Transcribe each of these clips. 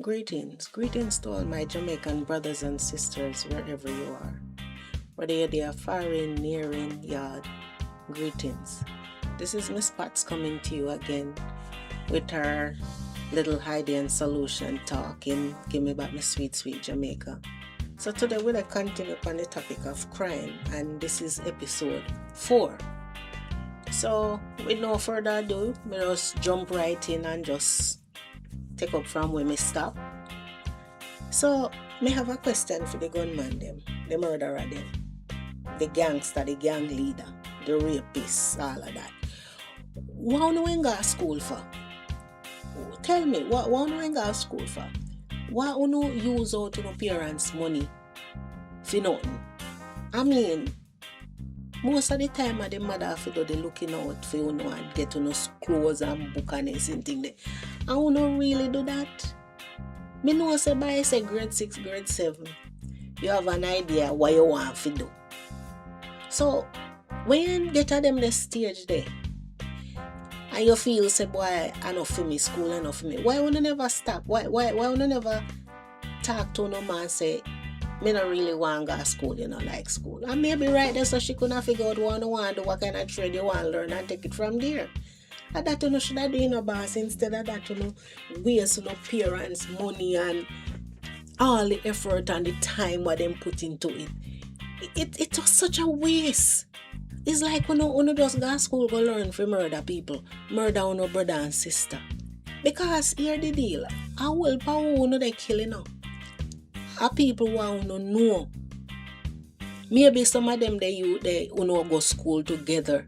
Greetings to all my Jamaican brothers and sisters wherever you are. Whether you're far in, near in, yard, greetings. This is Miss Potts coming to you again with our little hide and solution talking. Give me back my sweet, sweet Jamaica. So today we'll continue upon the topic of crime, and this is episode 4. So with no further ado, we just jump right in and just take up from where we stop. So me have a question for the gunman them, the murderer them, the gangster, the gang leader, the rapist, all of that. What you went to school for? Tell me, what you went to school for? Why you use out your parents' money for nothing? I mean, most of the time the mother have to do the looking out for you know and get you clothes and book and everything there. And you don't really do that. Me know say by say grade 6, grade 7, you have an idea what you want to do. So when you get at them the stage there and you feel say boy enough for me, school enough for me, why would you never stop? Why would you never talk to no man say me not really want to go to school, you know, like school. And maybe right there so she couldn't figure out what you want to do, what kind of trade you want to learn and take it from there. And that you know should I do in a boss instead of that you know waste parents' money and all the effort and the time what them put into it. It was such a waste. It's like when you just go to school go learn for murder people, murder on brother and sister. Because here the deal, I will power they killing up. Are people want to know. Maybe some of them they go school together.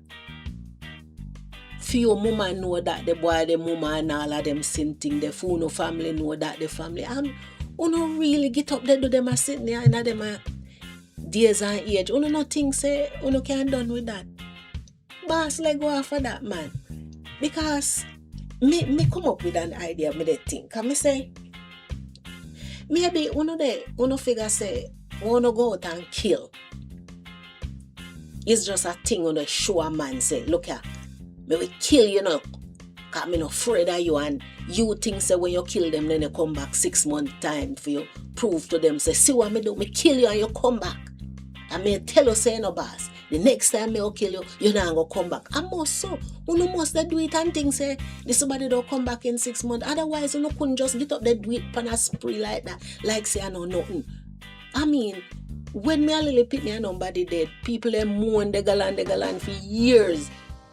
Few mama know that the boy, the mama and all of them same thing. The full family know that the family. And you really get up there do them a sitting there and them a days and age. You not think say you can't done with that. Boss like go after that man. Because me come up with an idea me they think. Can me say maybe uno figure say wanna go out and kill. It's just a thing on the show a man say, look here, me will kill you now. Cause me not afraid of you and you think say when you kill them then you come back 6 months time for you prove to them say see what me do, me kill you and you come back. And me tell you say no boss. The next time me will kill you, you not gonna come back. I must so. You must do it and think say this somebody don't come back in 6 months. Otherwise you couldn't just get up there do it pan a spree like that. Like say I know nothing. I mean, when me a little pit me and nobody dead, people them mourn the galan for years.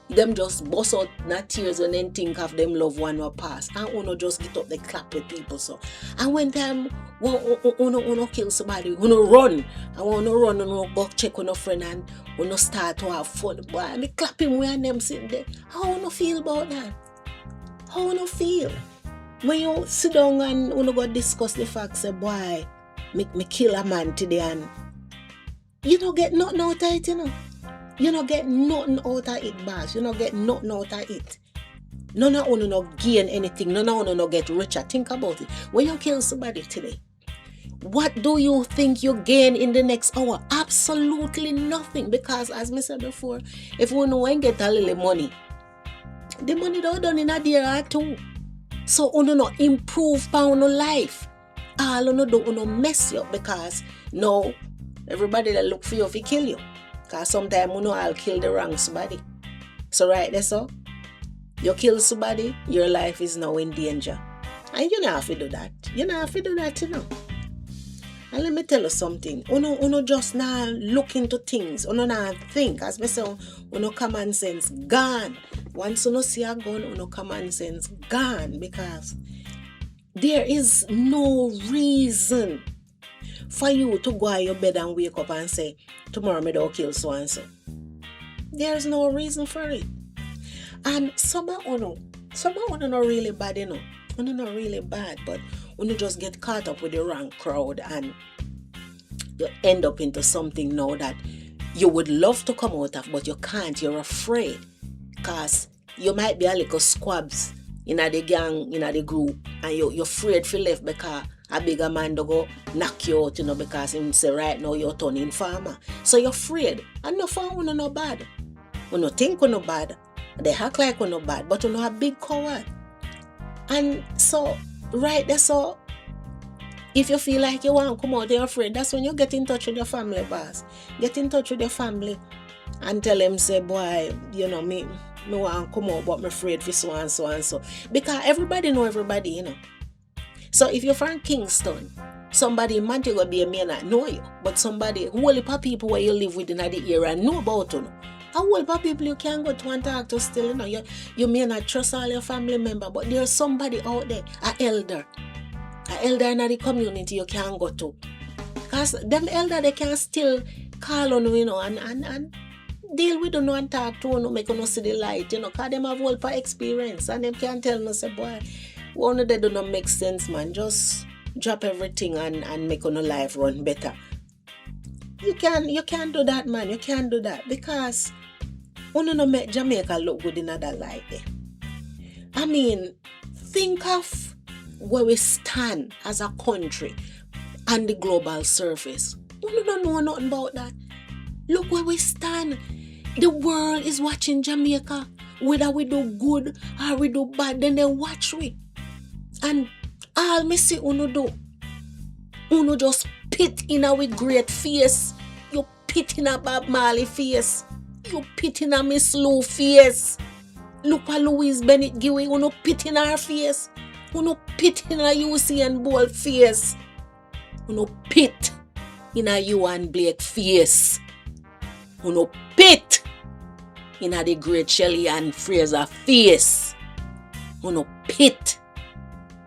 Them just bust out not tears when they think of them loved one will pass. And uno just get up the clap with people so. And when time uno kill somebody, uno run. And uno run, uno go check on a friend and uno start to have fun. Boy, and they clap him when them sitting there. How uno feel about that? How uno feel? When you sit down and uno go discuss the fact say, boy, make me kill a man today and you don't get nothing out of it, you know. You don't get nothing out of it, boss. You don't get nothing out of it. None of you no gain anything. None of you no get richer. Think about it. When you kill somebody today, what do you think you gain in the next hour? Absolutely nothing. Because as I said before, if you know when get a little money, the money don't done in a day or two. So you no improve on your life. All you do you mess you up because now everybody that look for you will kill you. Because sometimes you know I'll kill the wrong somebody. So right there so, you kill somebody, your life is now in danger. And you don't have to do that. You don't have to do that, you know. And let me tell you something. You just now look into things. You now think. As I say, you common sense gone. Once you see a gun, you common sense gone. Because there is no reason for you to go out your bed and wake up and say, tomorrow me don't kill so and so. There's no reason for it. And some of you not really bad, you know. You not really bad, but when you just get caught up with the wrong crowd and you end up into something now that you would love to come out of, but you can't, you're afraid. Because you might be a little squabs in the gang, in the group, and you're afraid to left because a bigger man to go knock you out, you know, because him say right now you're turning farmer. So you're afraid. And no farm you no bad. You no think you no bad. They act like you no bad, but you know a big coward. And so right there so If you feel like you want to come out, you're afraid, that's when you get in touch with your family, boss. Get in touch with your family and tell them, say, boy, you know, me want to come out, but I'm afraid for so and so and so. Because everybody know everybody, you know. So if you're from Kingston, somebody in Montego Bay may not know you, but somebody, whole heap of people where you live within the area know about you. A whole heap of people you can go to and talk to still, you know. You may not trust all your family members, but there's somebody out there, an elder in the community you can go to. Because them elder, they can still call on you, you know, and deal with you and talk to you, make you see the light, you know, because them have whole heap of experience and them can tell you, say, boy, one of them do not make sense, man. Just drop everything and make your life run better. You can't do that, man. You can't do that because you don't make Jamaica look good in that light there. I mean, think of where we stand as a country on the global surface. You don't know nothing about that. Look where we stand. The world is watching Jamaica. Whether we do good or we do bad, then they watch we. And all me see uno do, uno just pit in our great face. You pit in a Bob Marley face. You pit in a Miss Lou face. Look at Louise Bennett give uno pit in her face. Uno pit in a Usain Bolt face. Uno pit in a Ewan Blake face. Uno pit in a the great Shelley Ann Fraser face. Uno pit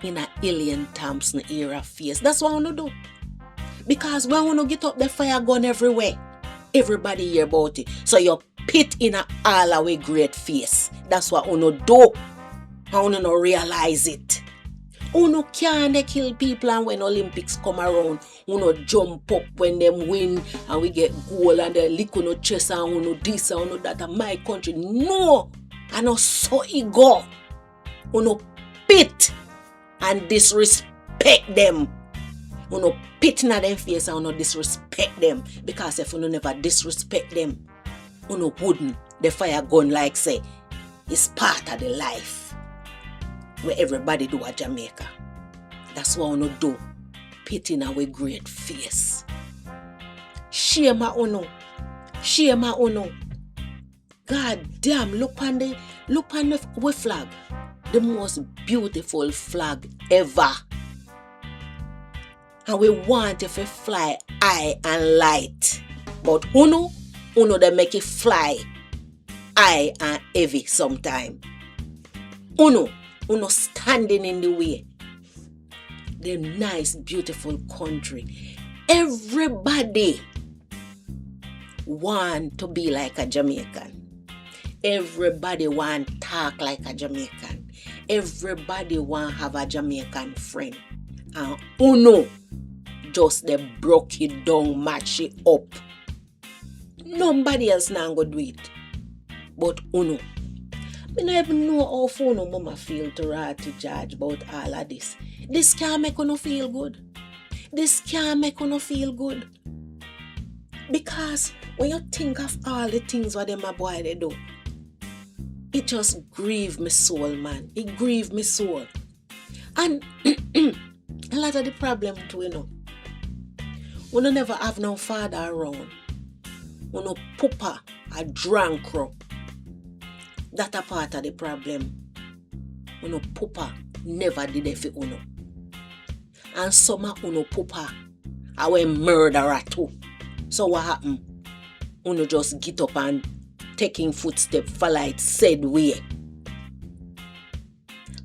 in a Alien Thompson era face. That's what I want to do. Because when I want to get up the fire gun everywhere, everybody hear about it. So you pit in a all our great face. That's what I want to do. I want to realize it. Uno can't kill people, and when Olympics come around, uno jump up when them win and we get gold and they lick uno chest and uno this and uno that and my country. No! I know so it go. Uno pit and disrespect them. Uno pit in them face and uno disrespect them. Because if uno never disrespect them, uno wouldn't. The fire gun like say, it's part of the life where everybody do at Jamaica. That's what uno do. Pit in our great face. Shame a uno. Shame a uno. God damn, look on the flag. The most beautiful flag ever. And we want it to fly high and light. But uno they make it fly high and heavy sometime. Uno standing in the way. The nice, beautiful country. Everybody want to be like a Jamaican. Everybody want to talk like a Jamaican. Everybody want to have a Jamaican friend. And uno just they broke it down, match it up. Nobody else now go do it. But uno. I don't even know how uno mama feel to write to judge about all of this. This can't make uno feel good. This can't make uno feel good. Because when you think of all the things what them a boy they do, it just grieve my soul, man. It grieve my soul. And a lot of the problem too, you know. We don't never have no father around. We no papa a drunk. That a part of the problem. We no papa never did it for uno. And some of uno papa are a murderer too. So what happened? Uno just get up and taking footsteps for like said way.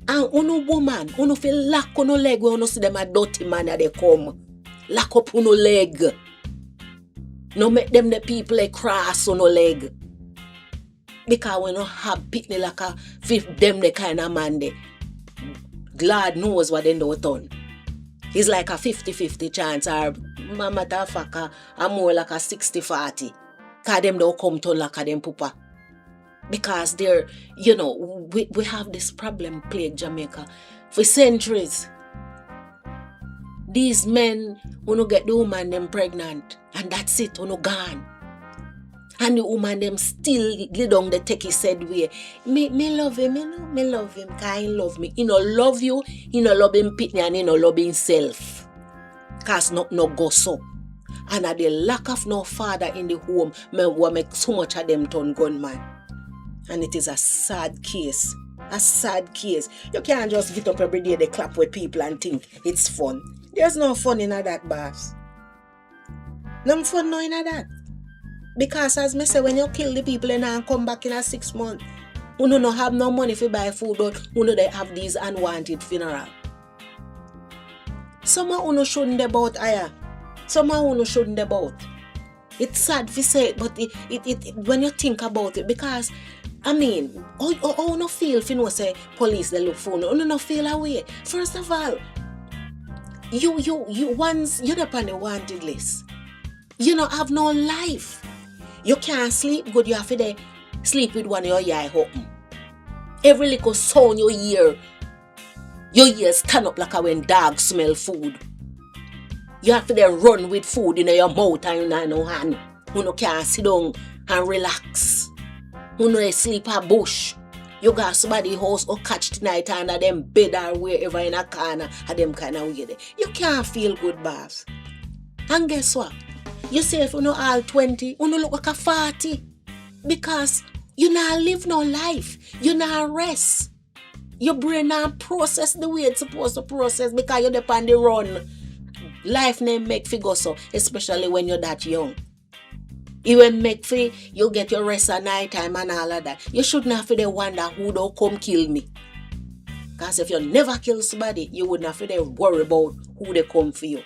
And uno woman, uno feel lock uno leg when uno see them a dirty man that they come. Lock up uno leg. No make them the people they cross uno leg. Because we don't have picnic like a fifth them the kind of man they. God knows what they do done. It's like a 50-50 chance or mama tafaka are more like a 60-40. Because them don't come to like a them pupa. Because they're, you know, we have this problem plague Jamaica for centuries. These men who no get the woman them pregnant and that's it, who no gone. And the woman them still lay down the techie said way. Me love him, you know, me love him, because he love me. He no love you, he no love him pitney and he no love himself. cause no go so. And at the lack of no father in the home, me make so much of them turn gunman. And it is a sad case. A sad case. You can't just get up every day, they clap with people and think it's fun. There's no fun in that, boss. No fun no in that. Because as me say, when you kill the people and come back in a 6 months, you no have no money to buy food, but you they have these unwanted funeral. Some of you shouldn't about aya. Some of you shouldn't about. It's sad to say it, but it when you think about it, because I mean, how no feel if you know say police they look for you no feel away. First of all, you once you're up on the wanted list, you don't have no life. You can't sleep good, you have to sleep with one of your eye open. Every little sound you hear, your ears stand up like when dogs smell food. You have to run with food in your mouth and in your hand. You can't sit down and relax. You sleep a bush. You got somebody house or catch tonight under them bed or wherever in a corner of them kind of way. You can't feel good, boss. And guess what? You say if you know all 20, you look like a 40. Because you not live no life. You not rest. Your brain not process the way it's supposed to process because you're on the run. Life name make figure so, especially when you're that young. Even make for you get your rest at night time and all of that. You shouldn't have to wonder who don't come kill me. Because if you never kill somebody, you wouldn't have to worry about who they come for you.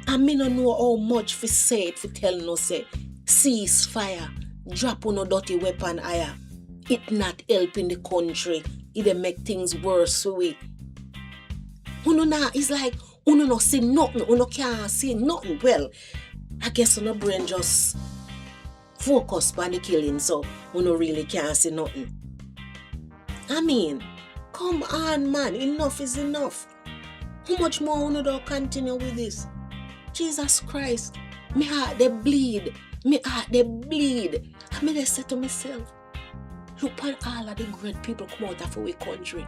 And me don't know how much for say it, for tell no say, cease fire, drop on no dirty weapon higher. It not helping the country. It make things worse for we. It's like, no see nothing, can't see nothing. Well, I guess no brain just focus on the killing, so really can't see nothing. I mean, come on, man, enough is enough. How much more don't continue with this? Jesus Christ, my heart they bleed. I mean, I say to myself, look at all of the great people come out of our country.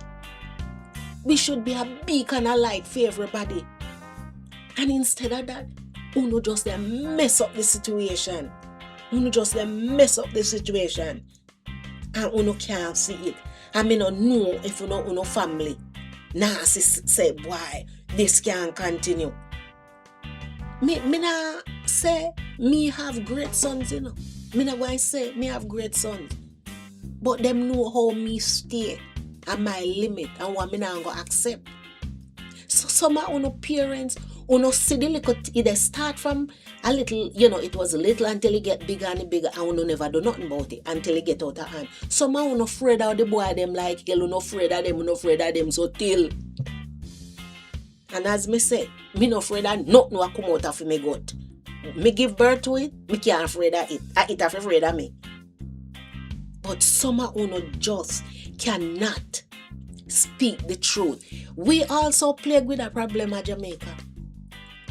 We should be a beacon of light for everybody. And instead of that, Uno just mess up the situation. And Uno can't see it. I mean, don't know if you know Uno family. Nah, say, why this can't continue. Me nah say me have great sons, you know. Me nah going say me have great sons. But them know how me stay and my limit and what me not going to accept. So some of our parents, see the little, they start from a little, it was a little until it get bigger and bigger and we never do nothing about it until it get out of hand. Some of us afraid of the boy them like hell, not afraid of them, so till. And as me say, me not afraid of nothing will come out of me gut. Me give birth to it, me can't afraid of it. It afraid of me. But some of us just cannot speak the truth. We also plague with a problem at Jamaica.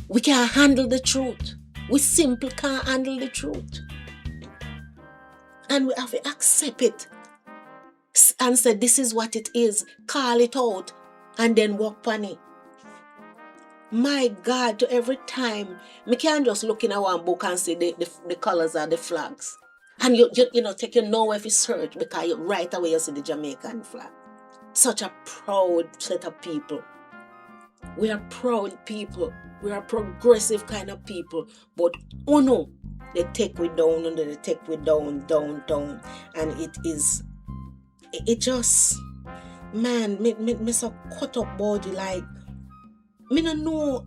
We can't handle the truth. We simply can't handle the truth. And we have to accept it and say this is what it is. Call it out and then walk on it. My God, to every time, me can't just look in one book and see the colors of the flags. And you take your nowhere if you search because right away you see the Jamaican flag. Such a proud set of people. We are proud people. We are progressive kind of people. But they take we down and they take we down. And it just, man, me so cut up body like, me don't know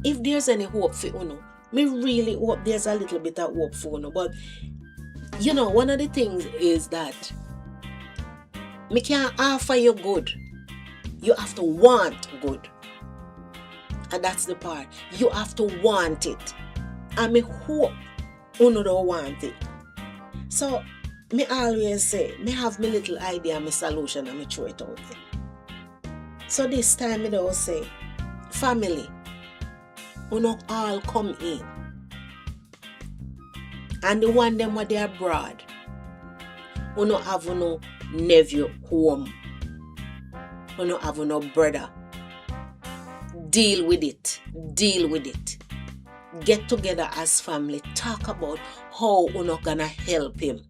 if there's any hope for Uno. Me really hope there's a little bit of hope for Uno. But, one of the things is that me can't offer you good. You have to want good. And that's the part. You have to want it. And me hope Uno don't want it. So, me always say, me have my little idea, my solution, and me throw it out there. So this time me don't say, family, Uno all come in. And the one them where they abroad, Uno have no nephew home. Uno have no brother. deal with it. Deal with it. Get together as family. Talk about how you're not gonna help him.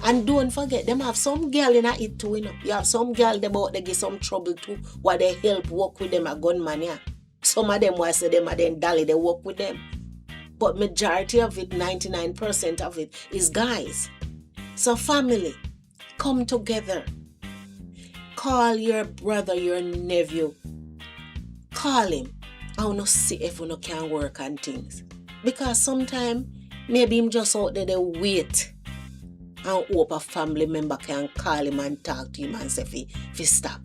And don't forget, them have some girl in it too, you know. You have some girl they get some trouble too, where they help work with them a gunman, yeah. Some of them, why say them are then dolly, they work with them. But majority of it, 99% of it, is guys. So family, come together. Call your brother, your nephew. Call him. I want to see if you can work on things. Because sometimes, maybe him just out there, they wait. And hope a family member can call him and talk to him and say if he stop.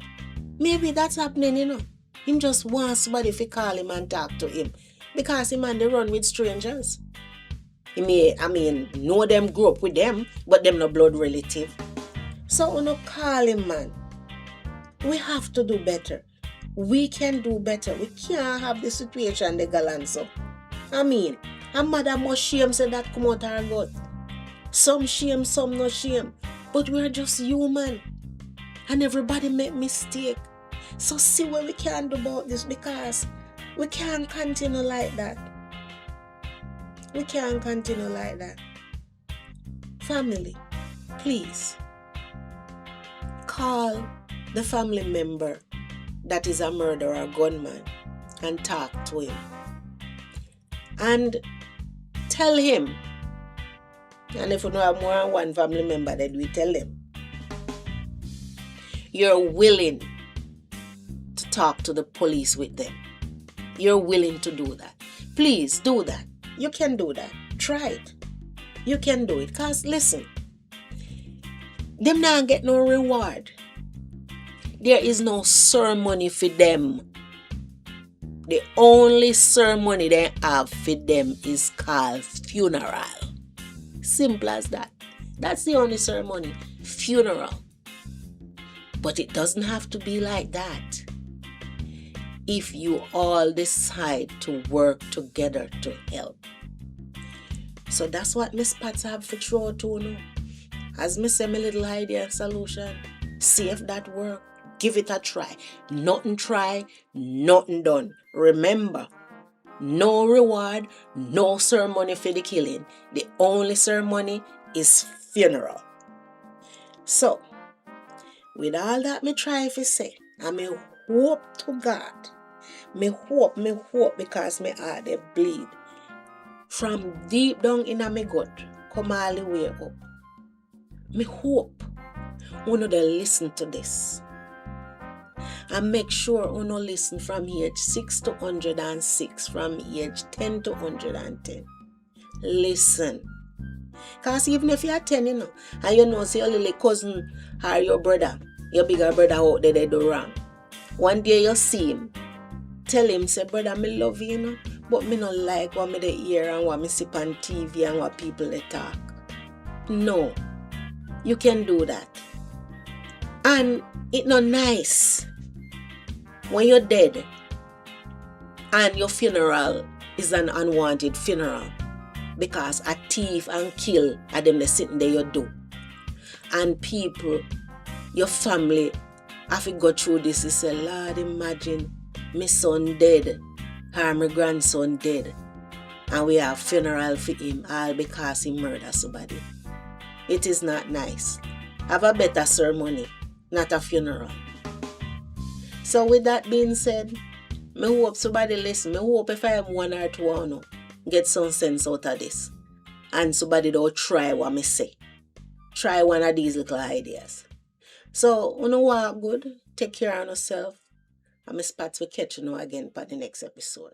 Maybe that's happening, you know. Him just wants somebody to call him and talk to him. Because him and they run with strangers. He may, know them, grew up with them, but them no blood relative. So we no call him, man. We have to do better. We can do better. We can't have the situation they galant so. A mother must shame say that come out her gut. Some shame, some no shame. But we're just human. And everybody make mistake. So see what we can do about this, because we can't continue like that. We can't continue like that. Family, please call the family member that is a murderer, gunman, and talk to him. And tell him, and if you know have more than one family member, then we tell them, you're willing to talk to the police with them. You're willing to do that. Please do that. You can do that. Try it. You can do it. Because listen, them not get no reward. There is no ceremony for them. The only ceremony they have for them is called funeral. Simple as that. That's the only ceremony. Funeral. But it doesn't have to be like that. If you all decide to work together to help. So that's what Miss Pats have for throw to know. As me say my little idea and solution, see if that work. Give it a try. Nothing try, nothing done. Remember, no reward, no ceremony for the killing. The only ceremony is funeral. So, with all that me try to say, and me hope to God, me hope because me heart they bleed. From deep down in my gut, come all the way up. Me hope you they listen to this. And make sure you listen from age 6 to 106, from age 10 to 110. Listen. Because even if you're 10, and you know, say your little cousin or your brother, your bigger brother out there, they do wrong. One day you see him, tell him, say, brother, me love you, but me not like what me they hear and what me see on TV and what people they talk. No. You can do that. And it's not nice when you're dead and your funeral is an unwanted funeral because a thief and kill are them they sitting there you do. And people, your family, have to go through this. You say, Lord, imagine my son dead or my grandson dead and we have funeral for him all because he murdered somebody. It is not nice. Have a better ceremony, not a funeral. So with that being said, I hope somebody listen. I hope if I am one or two, get some sense out of this. And somebody don't try what I say. Try one of these little ideas. So, walk good. Take care of yourself. And Miss Pats will catch you again for the next episode.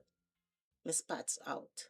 Miss Pats out.